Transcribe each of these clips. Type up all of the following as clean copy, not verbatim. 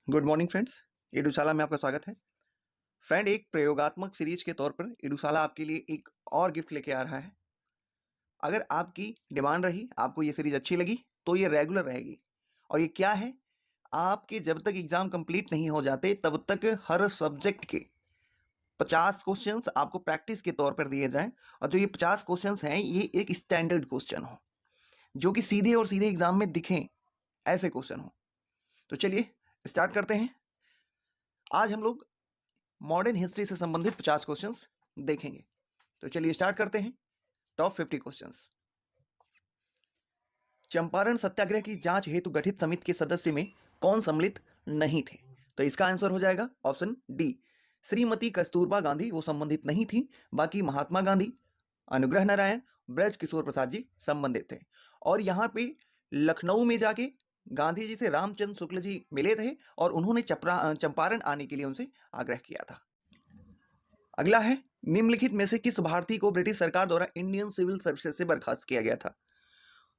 Good morning friends. एडुशाला में आपका स्वागत है। फ्रेंड, एक प्रयोगात्मक सीरीज के तौर पर एडुशाला आपके लिए एक और गिफ्ट लेके आ रहा है। अगर आपकी डिमांड रही, आपको ये सीरीज अच्छी लगी, तो ये रेगुलर रहेगी। और ये क्या है, आपके जब तक एग्जाम कंप्लीट नहीं हो जाते तब तक हर सब्जेक्ट के 50 क्वेश्चंस आपको प्रैक्टिस के तौर पर दिए जाएं। और जो ये 50 क्वेश्चंस हैं, ये एक स्टैंडर्ड क्वेश्चन हो, जो कि सीधे और सीधे एग्जाम में दिखें, ऐसे क्वेश्चन हो। तो चलिए स्टार्ट करते हैं। आज हम लोग मॉडर्न हिस्ट्री से संबंधित 50 क्वेश्चंस देखेंगे। तो चलिए स्टार्ट करते हैं। Top 50 questions. चंपारण सत्याग्रह की जांच हेतु गठित समिति के सदस्य में कौन सम्मिलित नहीं थे? तो इसका आंसर हो जाएगा ऑप्शन डी, श्रीमती कस्तूरबा गांधी वो संबंधित नहीं थी। बाकी महात्मा गांधी, अनुग्रह नारायण, ब्रज किशोर प्रसाद जी संबंधित थे। और यहाँ पे लखनऊ में जाके गांधी जी से रामचंद्र शुक्ल जी मिले थे और उन्होंने चंपारण आने के लिए उनसे आग्रह किया था। अगला है, निम्नलिखित में से किस भारतीय को ब्रिटिश सरकार द्वारा इंडियन सिविल सर्विसेज से बर्खास्त किया गया था?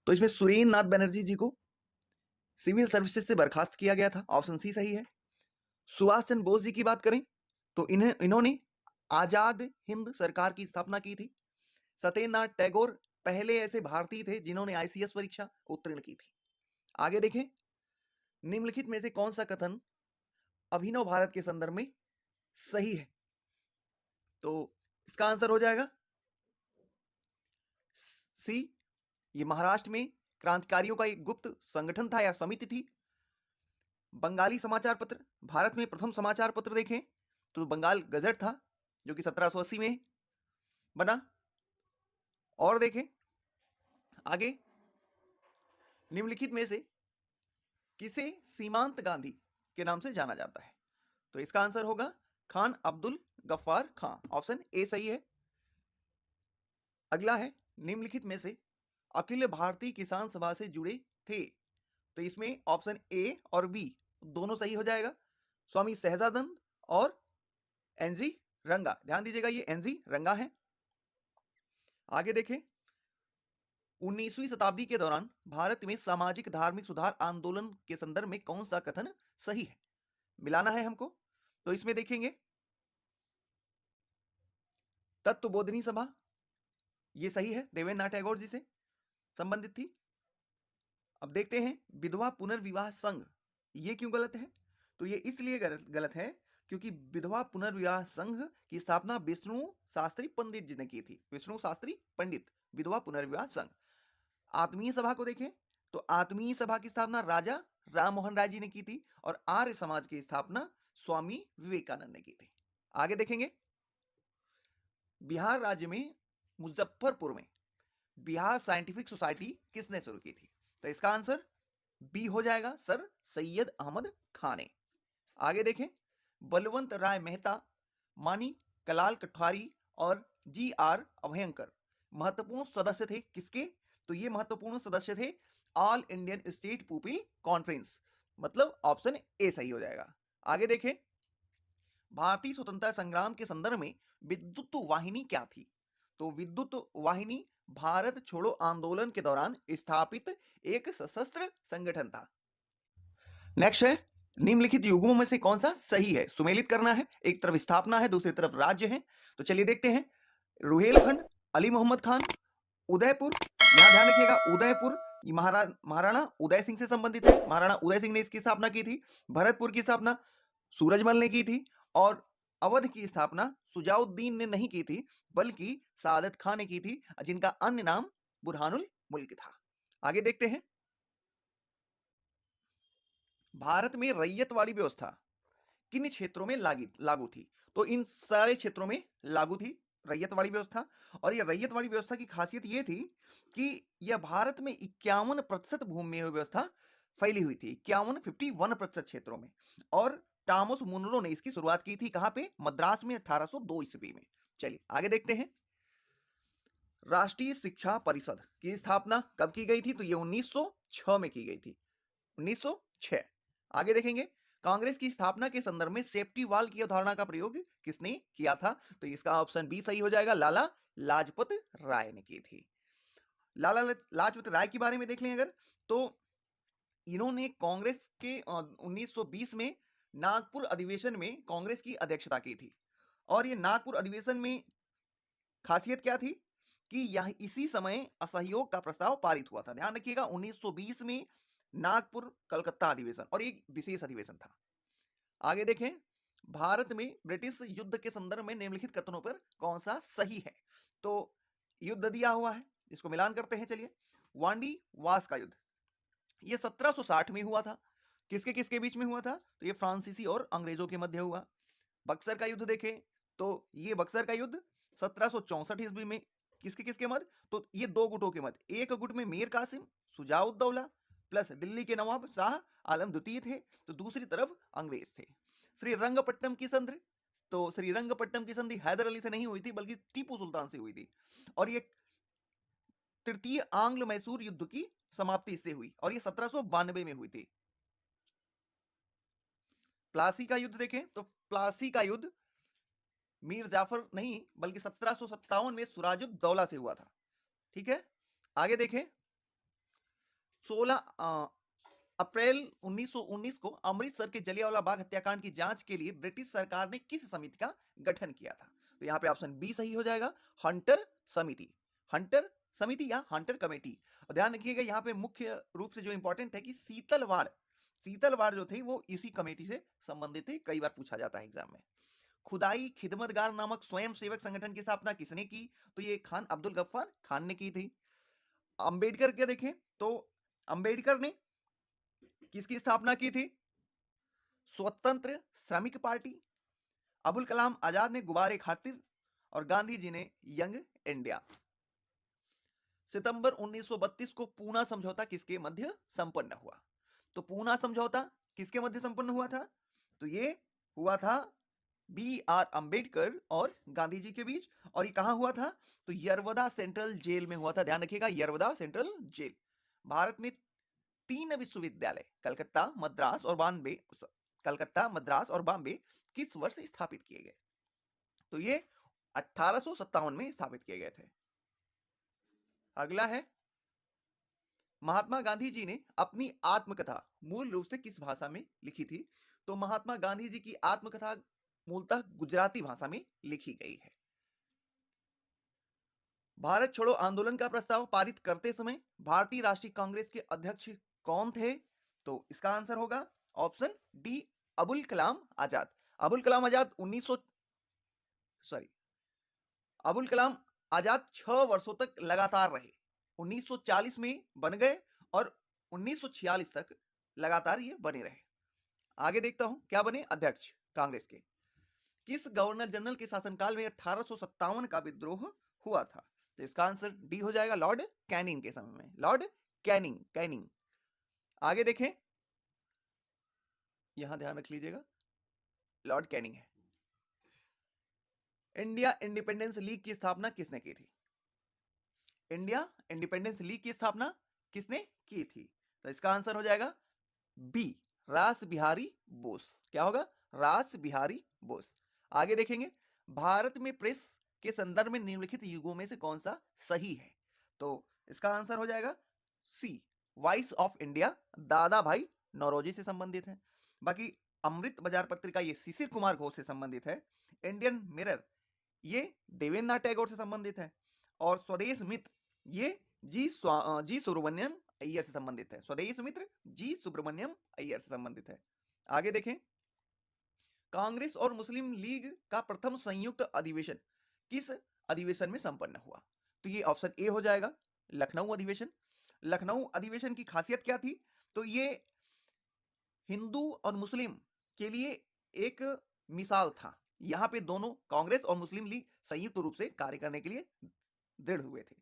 तो इसमें सुरेंद्र नाथ बनर्जी जी को सिविल सर्विसेज से बर्खास्त किया गया था। ऑप्शन सी सही है। सुभाष चंद्र बोस जी की बात करें तो इन्होंने आजाद हिंद सरकार की स्थापना की थी। सत्येंद्रनाथ टैगोर पहले ऐसे भारतीय थे जिन्होंने आईसीएस परीक्षा उत्तीर्ण की थी। आगे देखें, निम्नलिखित में से कौन सा कथन अभिनव भारत के संदर्भ में सही है? तो इसका आंसर हो जाएगा सी, ये महाराष्ट्र में क्रांतिकारियों का एक गुप्त संगठन था या समिति थी। बंगाली समाचार पत्र, भारत में प्रथम समाचार पत्र देखें तो बंगाल गजट था, जो कि 1780 में बना। और देखें आगे, निम्नलिखित में से किसे सीमांत गांधी के नाम से जाना जाता है? तो इसका आंसर होगा खान अब्दुल गफ्फार खान। ऑप्शन ए सही है। अगला है, निम्नलिखित में से अखिल भारतीय किसान सभा से जुड़े थे? तो इसमें ऑप्शन ए और बी दोनों सही हो जाएगा। स्वामी सहजानंद और एनजी रंगा। ध्यान दीजिएगा, ये एनजी रंगा है। आगे देखें, 19वीं शताब्दी के दौरान भारत में सामाजिक धार्मिक सुधार आंदोलन के संदर्भ में कौन सा कथन सही है? मिलाना है हमको। तो इसमें देखेंगे तत्वबोधिनी सभा, ये सही है, देवेंद्र नाथ टैगोर जी से संबंधित थी। अब देखते हैं विधवा पुनर्विवाह संघ, ये क्यों गलत है? तो ये इसलिए गलत है क्योंकि विधवा पुनर्विवाह संघ की स्थापना विष्णु शास्त्री पंडित जी ने की थी। विष्णु शास्त्री पंडित, विधवा पुनर्विवाह संघ। आत्मीय सभा को देखें तो आत्मीय सभा की स्थापना राजा राम मोहन राय जी ने की थी और आर्य समाज की स्थापना स्वामी विवेकानंद ने की थी। आगे देखेंगे, बिहार राज्य में मुजफ्फरपुर में बिहार साइंटिफिक सोसाइटी किसने शुरू की थी? तो इसका आंसर बी हो जाएगा, सर सैयद अहमद खान ने। आगे देखें, बलवंत राय मेहता, मानी कलाल कठवारी और जी आर अभयंकर महत्वपूर्ण सदस्य थे किसके? तो ये महत्वपूर्ण सदस्य थे all Indian state people conference. मतलब ऑप्शन ए सही हो जाएगा। आगे देखें, भारतीय स्वतंत्रता संग्राम के संदर्भ में विद्युत वाहिनी क्या थी? तो विद्युत वाहिनी भारत छोड़ो आंदोलन के दौरान स्थापित एक सशस्त्र संगठन था। नेक्स्ट है, निम्नलिखित युग्मों में से कौन सा सही है? सुमेलित करना है, एक तरफ स्थापना है, दूसरी तरफ राज्य है। तो चलिए देखते हैं, रुहेलखंड, अली मोहम्मद खान, उदयपुर। यहां ध्यान रखिएगा, उदयपुर महाराणा उदय सिंह से संबंधित है। महाराणा उदय सिंह ने इसकी स्थापना की थी। भरतपुर की स्थापना सूरजमल ने की थी और अवध की स्थापना सुजाउद्दीन ने नहीं की थी, बल्कि सादत खान ने की थी, जिनका अन्य नाम बुरहानुल मुल्क था। आगे देखते हैं, भारत में रैयतवाड़ी व्यवस्था किन क्षेत्रों में लागू थी? तो इन सारे क्षेत्रों में लागू थी रैयतवाड़ी व्यवस्था। और यह रैयतवाड़ी व्यवस्था की खासियत यह थी कि यह भारत में 51% भूमि में व्यवस्था फैली हुई थी, 51% क्षेत्रों में। और टॉमस मुनरो ने इसकी शुरुआत की थी कहां पे? मद्रास में 1802 ईस्वी में। चलिए आगे देखते हैं, राष्ट्रीय शिक्षा परिषद की स्थापना कब की गई थी? तो यह 1906 में की गई थी, 1906। आगे देखेंगे, कांग्रेस की स्थापना के संदर्भ में सेफ्टी वॉल की अवधारणा का प्रयोग किसने किया था? तो इसका ऑप्शन बी सही हो जाएगा, लाला लाजपत राय ने की थी। लाला लाजपत राय के बारे में देख लें अगर, तो इन्होंने कांग्रेस के 1920 में नागपुर अधिवेशन में कांग्रेस की अध्यक्षता की थी। और ये नागपुर अधिवेशन में खासियत क्या थी कि यह इसी समय असहयोग का प्रस्ताव पारित हुआ था। ध्यान रखिएगा 1920 में नागपुर कलकत्ता अधिवेशन, और एक विशेष अधिवेशन था। आगे देखें, भारत में ब्रिटिश युद्ध के संदर्भ में निम्नलिखित कथनों पर कौन सा सही है? तो युद्ध दिया हुआ है, इसको मिलान करते हैं। चलिए, वांडी वास का युद्ध ये 1760 में हुआ था। किसके किसके बीच में हुआ था? तो ये फ्रांसीसी और अंग्रेजों के मध्य हुआ। बक्सर का युद्ध देखें तो ये बक्सर का युद्ध 1764 ईस्वी में किसके किसके मध्य? तो ये दो गुटों के मध्य, एक गुट में मीर कासिम सुजाउद्दौला प्लस दिल्ली के नवाब शाह आलम द्वितीय थे, तो दूसरी तरफ अंग्रेज थे। श्रीरंगपट्टनम की संधि, तो श्रीरंगपट्टनम की संधि हैदर अली से नहीं हुई थी बल्कि टीपू सुल्तान से हुई थी, और ये तृतीय आंग्ल मैसूर युद्ध की समाप्ति इससे हुई, और ये 1792 में हुई थी। प्लासी का युद्ध देखें तो प्लासी का युद्ध मीर जाफर नहीं बल्कि 1757 में सुराजुद्दौला से हुआ था। ठीक है, आगे देखें, 16 अप्रैल 1919 को अमृतसर के जलियांवाला बाग हत्याकांड की जांच के लिए ब्रिटिश सरकार ने किस समिति का गठन किया था? तो यहाँ पे ऑप्शन बी सही हो जाएगा, हंटर समिति। हंटर समिति या हंटर कमेटी। और ध्यान रखिएगा यहाँ पे मुख्य रूप से जो इंपॉर्टेंट है कि शीतलवाड़ जो थे वो इसी कमेटी से संबंधित थे, कई बार पूछा जाता है एग्जाम में। खुदाई खिदमतगार नामक स्वयं सेवक संगठन की स्थापना किसने की? तो ये खान अब्दुल गफ्फार खान ने की थी। अंबेडकर के देखें तो अंबेडकर ने किसकी स्थापना की थी? स्वतंत्र श्रमिक पार्टी। अबुल कलाम आजाद ने गुब्बारे खातिर, और गांधी जी ने यंग इंडिया। सितंबर 1932 को पूना समझौता किसके मध्य संपन्न हुआ? तो पूना समझौता किसके मध्य संपन्न हुआ था? तो ये हुआ था बी आर अंबेडकर और गांधी जी के बीच। और ये कहां हुआ था? तो यरवदा सेंट्रल जेल में हुआ था। ध्यान रखिएगा, यरवदा सेंट्रल जेल। भारत में 3 विश्वविद्यालय कलकत्ता, मद्रास और बॉम्बे किस वर्ष स्थापित किए गए? तो ये 1857 में स्थापित किए गए थे। अगला है, महात्मा गांधी जी ने अपनी आत्मकथा मूल रूप से किस भाषा में लिखी थी? तो महात्मा गांधी जी की आत्मकथा मूलतः गुजराती भाषा में लिखी गई है। भारत छोड़ो आंदोलन का प्रस्ताव पारित करते समय भारतीय राष्ट्रीय कांग्रेस के अध्यक्ष कौन थे? तो इसका आंसर होगा ऑप्शन डी, अबुल कलाम आजाद। अबुल कलाम आजाद अबुल कलाम आजाद 6 वर्षों तक लगातार रहे। 1940 में बन गए और 1946 तक लगातार ये बने रहे। आगे देखता हूं क्या बने अध्यक्ष कांग्रेस के। किस गवर्नर जनरल के शासनकाल में 1857 का विद्रोह हुआ था? तो इसका आंसर डी हो जाएगा, लॉर्ड कैनिंग के समय में, लॉर्ड कैनिंग। आगे देखें, यहां ध्यान रख लीजिएगा, लॉर्ड कैनिंग है। इंडिया इंडिपेंडेंस लीग की स्थापना किसने की थी? इंडिया इंडिपेंडेंस लीग की स्थापना किसने की थी? तो इसका आंसर हो जाएगा बी, रास बिहारी बोस। क्या होगा? रास बिहारी बोस। आगे देखेंगे, भारत में प्रेस के संदर्भ में निम्नलिखित युगों में से कौन सा सही है? तो इसका आंसर हो जाएगा सी, वॉइस ऑफ इंडिया दादा भाई नौरोजी से संबंधित है। बाकी अमृत बाजार पत्रिका ये शिशिर कुमार घोष से संबंधित है। इंडियन मिरर ये देवेंद्रनाथ टैगोर से संबंधित है। और स्वदेश मित्र ये जी सुब्रमण्यम अय्यर से संबंधित है। स्वदेश मित्र जी सुब्रमण्यम अय्यर से संबंधित है। आगे देखें, कांग्रेस और मुस्लिम लीग का प्रथम संयुक्त अधिवेशन किस अधिवेशन में संपन्न हुआ? तो ये ऑप्शन ए हो जाएगा, लखनऊ अधिवेशन। लखनऊ अधिवेशन की खासियत क्या थी? तो ये हिंदू और मुस्लिम के लिए एक मिसाल था। यहां पे दोनों कांग्रेस और मुस्लिम लीग संयुक्त रूप से कार्य करने के लिए दृढ़ हुए थे,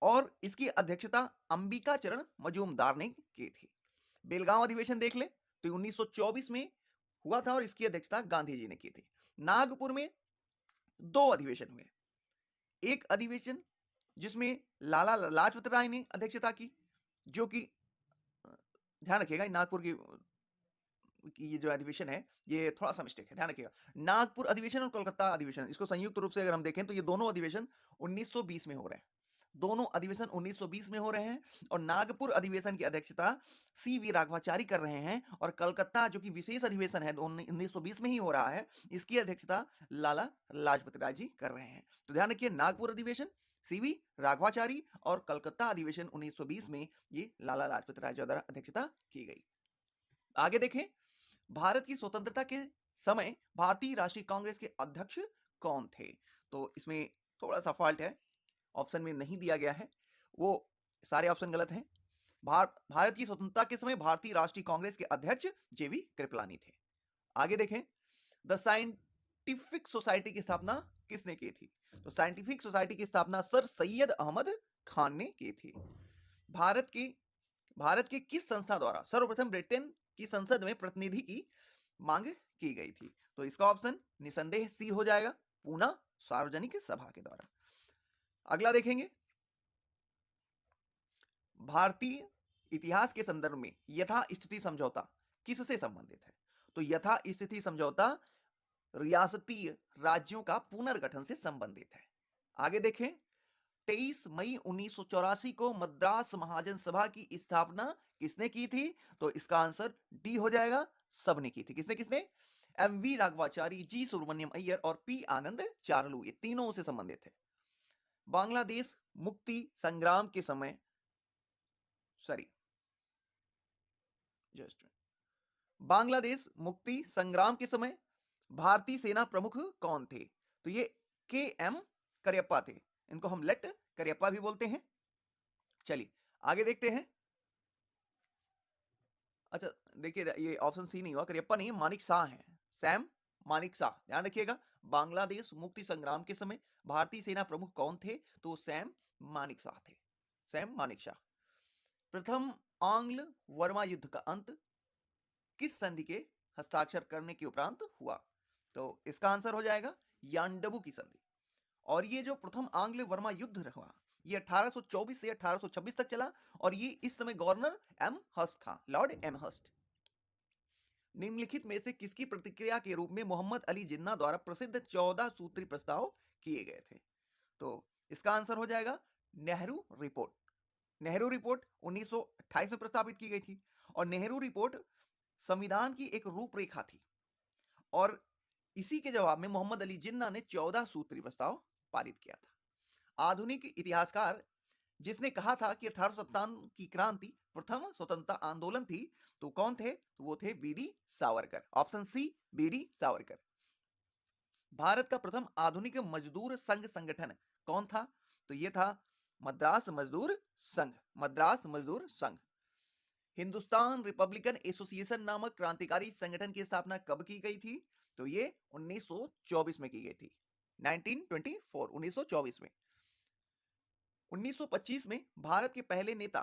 और इसकी अध्यक्षता अंबिका चरण मजूमदार ने की थी। बेलगांव अधिवेशन देख ले तो 1924 में हुआ था और इसकी अध्यक्षता गांधी जी ने की थी। नागपुर में 2 अधिवेशन हुए। एक अधिवेशन जिसमें लाला लाजपत राय ने अध्यक्षता की, जो कि ध्यान रखिएगा नागपुर की ये जो अधिवेशन है ये थोड़ा सा मिस्टेक है, ध्यान रखिएगा। नागपुर अधिवेशन और कोलकाता अधिवेशन, इसको संयुक्त रूप से अगर हम देखें तो ये दोनों अधिवेशन 1920 में हो रहे हैं। दोनों अधिवेशन 1920 में हो रहे हैं और नागपुर अधिवेशन की अध्यक्षता सीवी राघवाचारी कर रहे हैं और कलकत्ता जो कि विशेष अधिवेशन है 1920 में ही हो रहा है, इसकी अध्यक्षता लाला लाजपत राय जी कर रहे हैं। तो ध्यान रखिए, नागपुर अधिवेशन सीवी राघवाचारी और कलकत्ता अधिवेशन 1920 में ये लाला लाजपत राय जी द्वारा अध्यक्षता की गई। आगे देखें, भारत की स्वतंत्रता के समय भारतीय राष्ट्रीय कांग्रेस के अध्यक्ष कौन थे? तो इसमें थोड़ा सा फॉल्ट है, ऑप्शन में नहीं दिया गया है, वो सारे ऑप्शन गलत हैं। भारत की स्वतंत्रता के समय भारतीय राष्ट्रीय कांग्रेस के अध्यक्ष जेवी कृपलानी थे। आगे देखें, द साइंटिफिक सोसाइटी की स्थापना किसने की थी? तो साइंटिफिक सोसाइटी की स्थापना सर सैयद अहमद खान ने की थी। भारत के किस संस्था द्वारा सर्वप्रथम ब्रिटेन की संसद में प्रतिनिधि की मांग की गई थी? तो इसका ऑप्शन निसंदेह सी हो जाएगा, पूना सार्वजनिक सभा के द्वारा। अगला देखेंगे, भारतीय इतिहास के संदर्भ में यथा स्थिति समझौता किससे संबंधित है? तो यथा स्थिति समझौता रियासती राज्यों का पुनर्गठन से संबंधित है। आगे देखें, 23 मई 1984 को मद्रास महाजन सभा की स्थापना किसने की थी? तो इसका आंसर डी हो जाएगा, सबने की थी। किसने किसने? एम वी राघवाचारी, जी सुब्रमण्यम अय्यर और पी आनंद चारलू, ये तीनों से संबंधित है। बांग्लादेश मुक्ति संग्राम के समय बांग्लादेश मुक्ति संग्राम के समय भारतीय सेना प्रमुख कौन थे? तो ये के एम करियप्पा थे, इनको हम लेट करियप्पा भी बोलते हैं। चलिए आगे देखते हैं। अच्छा देखिए, ये ऑप्शन सी नहीं हुआ, करियप्पा नहीं, मानिक शाह है, सैम मानिक शाह। ध्यान रखिएगा, बांग्लादेश मुक्ति संग्राम के समय भारतीय सेना प्रमुख कौन थे? तो सैम मानिक शाह थे, सैम मानिक शाह। प्रथम आंग्ल वर्मा युद्ध का अंत किस संधि के हस्ताक्षर करने के उपरांत हुआ? तो इसका आंसर हो जाएगा यांडबू की संधि। और ये जो प्रथम आंग्ल वर्मा युद्ध रहा, ये 1824 से 1826 तक चला और ये इस समय गवर्नर एम हस्ट था, लॉर्ड एम हस्ट। निम्नलिखित में से किसकी प्रतिक्रिया के रूप में मोहम्मद अली जिन्ना द्वारा प्रसिद्ध 14 सूत्री प्रस्ताव किए गए थे? तो इसका आंसर हो जाएगा नेहरू रिपोर्ट। नेहरू रिपोर्ट 1928 में प्रस्तावित की गई थी और नेहरू रिपोर्ट संविधान की एक रूपरेखा थी और इसी के जवाब में मोहम्मद अली जिन्ना ने 14 सूत्री प्रस्ताव पारित किया था। आधुनिक इतिहासकार जिसने कहा था कि 1857 की क्रांति प्रथम स्वतंत्रता आंदोलन थी, तो कौन थे? तो वो थे B D Savarkar, option C B D Savarkar. Bharat का प्रथम आधुनिक मजदूर संघ संगठन कौन था? तो ये था मद्रास मजदूर संघ, मद्रास मजदूर संघ। हिंदुस्तान रिपब्लिकन एसोसिएशन नामक क्रांतिकारी संगठन की स्थापना कब की गई थी? तो ये 1924 में की गई थी, 1924, 1924 में। 1925 में भारत के पहले नेता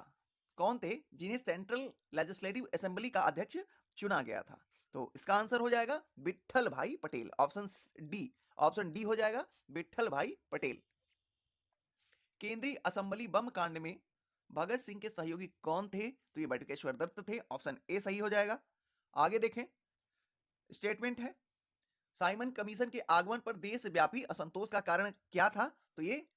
कौन थे जिन्हें सेंट्रल लेजिस्लेटिव असेंबली का अध्यक्ष चुना गया था? तो इसका आंसर हो जाएगा विट्ठल भाई पटेल, ऑप्शन डी हो जाएगा विट्ठल भाई पटेल। केंद्रीय असेंबली बम कांड में भगत सिंह के सहयोगी कौन थे? तो ये बटुकेश्वर दत्त थे, ऑप्शन ए सही हो जाएगा। आगे देखें, स्टेटमेंट है, साइमन कमीशन के आगमन पर देशव्यापी असंतोष का कारण क्या था? तो ये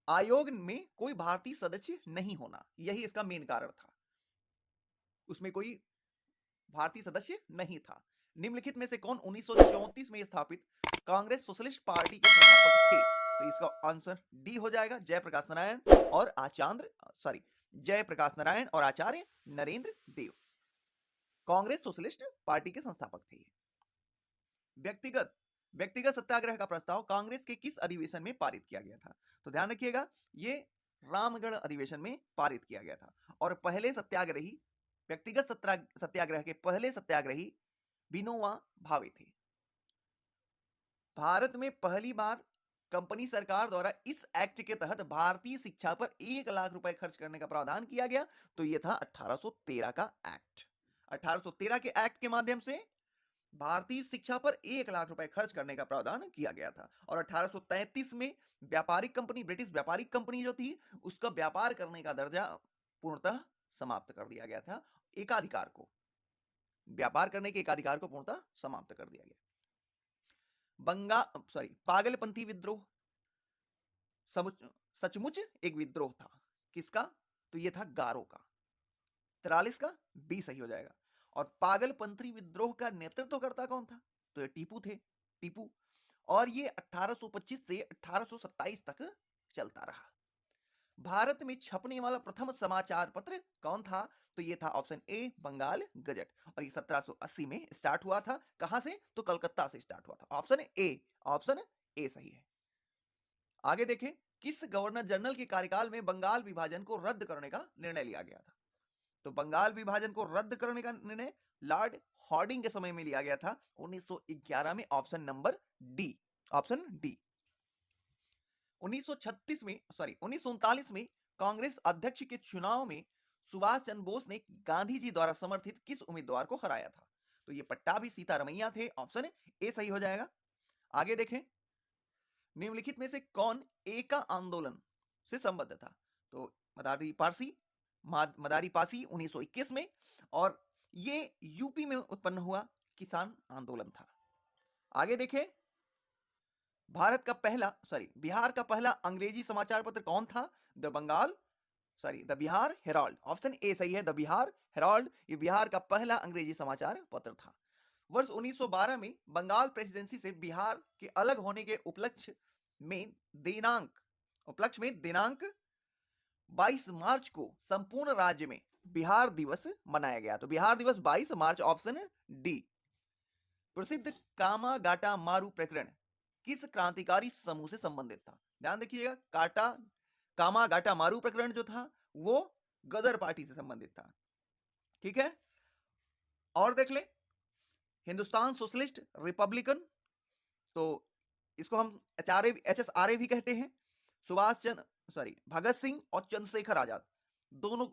आयोग में कोई भारतीय सदस्य नहीं होना, यही इसका मेन कारण था, उसमें कोई भारतीय सदस्य नहीं था। निम्नलिखित में से कौन 1934 में स्थापित कांग्रेस सोशलिस्ट पार्टी के संस्थापक थे? तो इसका आंसर डी हो जाएगा जयप्रकाश नारायण और आचार्य नरेंद्र देव, कांग्रेस सोशलिस्ट पार्टी के संस्थापक थे। व्यक्तिगत सत्याग्रह का प्रस्ताव कांग्रेस के किस अधिवेशन में पारित किया गया था? तो ध्यान रखिएगा, ये रामगढ़ अधिवेशन में पारित किया गया था और पहले सत्याग्रही, व्यक्तिगत सत्याग्रह के पहले सत्याग्रही विनोबा भावे थे। भारत में पहली बार कंपनी सरकार द्वारा इस एक्ट के तहत भारतीय शिक्षा पर 1 लाख रुपए खर्च करने का प्रावधान किया गया, तो यह था 1813 का एक्ट। 1813 के एक्ट के माध्यम से भारतीय शिक्षा पर 1 लाख रुपए खर्च करने का प्रावधान किया गया था और 1833 में व्यापारिक कंपनी, ब्रिटिश व्यापारिक कंपनी जो थी, उसका व्यापार करने का दर्जा पूर्णतः समाप्त कर दिया गया था, एकाधिकार को, व्यापार करने के एकाधिकार को पूर्णतः समाप्त कर दिया गया। पागलपंथी विद्रोह सचमुच एक विद्रोह था। किसका? तो ये था गारो का। 43 का बी सही हो जाएगा। और पागलपंथी विद्रोह का नेतृत्वकर्ता कौन था? तो ये टीपू थे, टीपू। और ये 1825 से 1827 तक चलता रहा। भारत में छपने वाला प्रथम समाचार पत्र कौन था? तो ये था ऑप्शन ए बंगाल गजट। और ये 1780 में स्टार्ट हुआ था। कहां से? तो कलकत्ता से स्टार्ट हुआ था। ऑप्शन ए सही है। आगे देखें, किस गवर्नर जनरल के कार्यकाल में बंगाल विभाजन को रद्द करने का निर्णय लिया गया था? तो बंगाल विभाजन को रद्द करने का निर्णय लॉर्ड हॉर्डिंग के समय में लिया गया था 1911 में। Option number D, option D. 1939 में कांग्रेस अध्यक्ष के चुनाव में सुभाष चंद्र बोस ने गांधी जी द्वारा समर्थित किस उम्मीदवार को हराया था? तो ये पट्टाभी सीतारमैया थे। ऑप्शन ए सही हो जाएगा। आगे देखें, निम्नलिखित में से कौन एका आंदोलन से संबद्ध था? तो मदारी पासी 1921 में। और ये यूपी में उत्पन्न हुआ किसान आंदोलन था। आगे देखें, बिहार का पहला अंग्रेजी समाचार पत्र कौन था? The Bihar Herald. Option A सही है, द बिहार हेराल्ड। ये बिहार का पहला अंग्रेजी समाचार पत्र था। वर्ष 1912 में बंगाल प्रेसिडेंसी से बिहार के अलग होने के उपलक्ष्य में दिनांक 22 मार्च को संपूर्ण राज्य में बिहार दिवस मनाया गया। तो बिहार दिवस 22 मार्च, ऑप्शन डी। प्रसिद्ध कामागाटा मारू प्रकरण किस क्रांतिकारी समूह से संबंधित था? ध्यान देखिएगा, कामागाटा मारू प्रकरण जो था वो गदर पार्टी से संबंधित था। ठीक है। और देख ले, हिंदुस्तान सोशलिस्ट रिपब्लिकन, तो इसको हम HSRA भी कहते हैं। भगत सिंह और चंद्रशेखर आजाद दोनों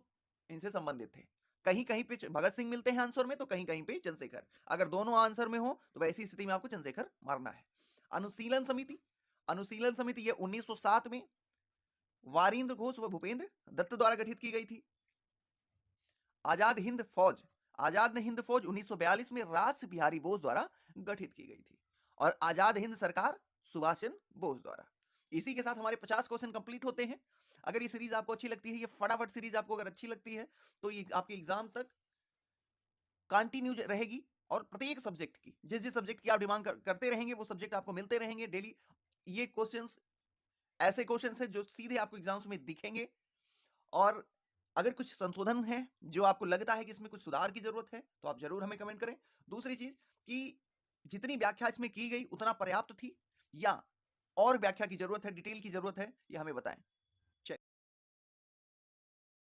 इनसे संबंधित थे। कहीं कहीं पे भगत सिंह मिलते हैं आंसर में, तो कहीं कहीं पे चंद्रशेखर। अगर दोनों आंसर में हो तो वैसी स्थिति में आपको चंद्रशेखर मारना है। अनुशीलन समिति ये 1907 में वारिंद्र घोष व भूपेंद्र दत्त द्वारा गठित की गई थी। आजाद हिंद फौज 1942 में रास बिहारी बोस द्वारा गठित की गई थी। और आजाद हिंद सरकार सुभाष चंद्र बोस द्वारा। इसी के साथ हमारे 50 क्वेश्चन कंप्लीट होते हैं। अगर ये सीरीज आपको अच्छी लगती है, ये फटाफट सीरीज आपको अगर अच्छी लगती है, तो ये आपके एग्जाम तक कंटिन्यू रहेगी। और प्रत्येक सब्जेक्ट की जिस सब्जेक्ट की आप डिमांड करते रहेंगे वो सब्जेक्ट आपको मिलते रहेंगे डेली। ये क्वेश्चंस ऐसे क्वेश्चंस हैं जो सीधे आपको एग्जाम्स में दिखेंगे। और अगर कुछ संशोधन है जो आपको लगता है कि इसमें कुछ सुधार की जरूरत है, तो आप जरूर हमें कमेंट करें। दूसरी चीज कि जितनी व्याख्या इसमें की गई उतना पर्याप्त थी या और व्याख्या की जरूरत है, डिटेल की जरूरत है, ये हमें बताएं।